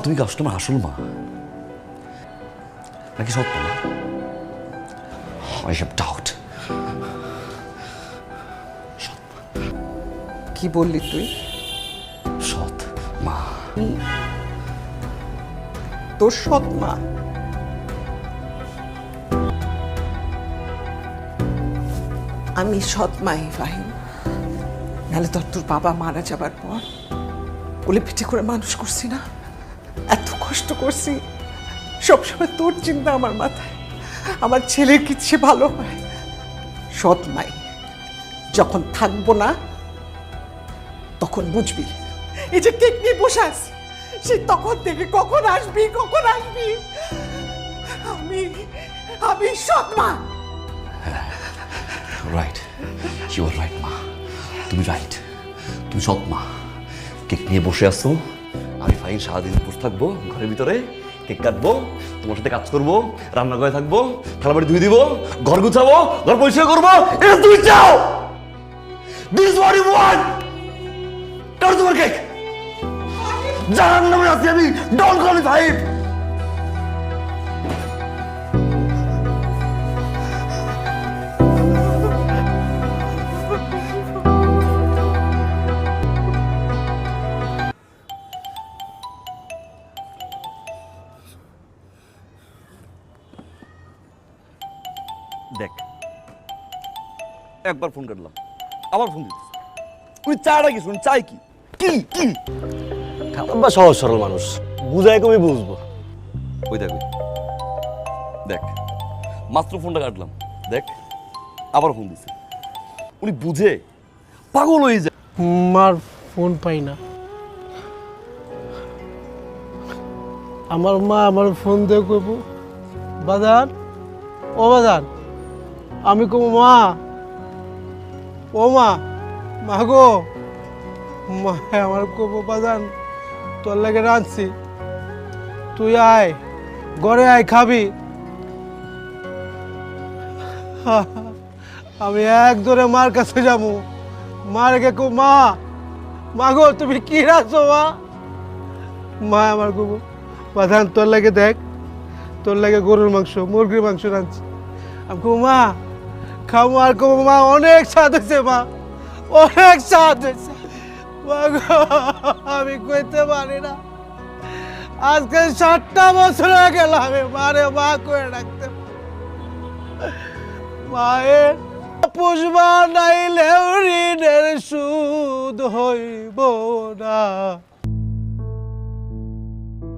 তুমি কি আসলে আমার আসল মা নাকি সত্য মা? I have doubt. কি বললি তুই? সৎ মা। তোর সৎ মা? আমি সৎ মাই ফাহিম, নাহলে তোর বাবা মারা যাবার পর কোলে পিঠে করে মানুষ করছি না, এত কষ্ট করছি, সবসময় তোর চিন্তা আমার মাথায়, আমার ছেলের কিচ্ছে ভালো হয়। সৎ মাই যখন থাকবো না তখন বুঝবি। এই যে কেক নিয়ে বসে আছি, সে তখন থেকে কখন আসবি কখন আসবি। আমি আমি সৎ মা। রাইট, ইউ আর রাইট মা, তুমি রাইট, তুমি সৎ মা। কেক নিয়ে বসে আসছো, আমি ফাইন সারাদিন বসে থাকবো ঘরের ভিতরে, কেক কাটবো, তোমার সাথে কাজ করবো, রান্না করে থাকবো, থালাবাড়ি ধুয়ে দিব, ঘর গুছাবো, ঘর পরিষ্কার করবো, এটা তুমি চাও। This what you want. কার তোমার কেক? জানার নামে আছি আমি, ডোন্ট কল মি ফাইভ। দেখ, একবার ফোন কাটলাম, আবার ফোন দিচ্ছিস। তুই চাটা কি? শুন, চাই কি? কি কি? খালাম্মা সহজ সরল মানুষ, বুঝাই কমই বুঝবো। ওই দেখ, দেখ, মাত্র ফোনটা কাটলাম, দেখ আবার ফোন দিচ্ছে। উনি বুঝে পাগল হয়ে যায়। মার ফোন পাই না। আমার মা আমার ফোন দিয়ে কইব, বাজার ও বাজার। আমি কব মা, ও মা, মা গো। মা আমার কব, বাজান তোর লাগে রাঁধছি, তুই আয় ঘরে আয় খাবি। আমি এক ধরে মার কাছে যাবো, মার গে কো, মা, মা গো তুমি কি রাখছো মা? মা আমার কব, বাজান তোর লাগে দেখ, তোর লাগে গরুর মাংস মুরগির মাংস রাঁধছি। আমি কব মা খাবো, আর কব মা অনেক স্বাদ হয়েছে, মা অনেক স্বাদ হয়েছে। মা গো আমি কইতে পারি না, আজকে 7টা বছর হয়ে গেল আমি মারে মা করে রাখতে। মায়ের পুষবা নাইলে ঋণের সুদ হইব না।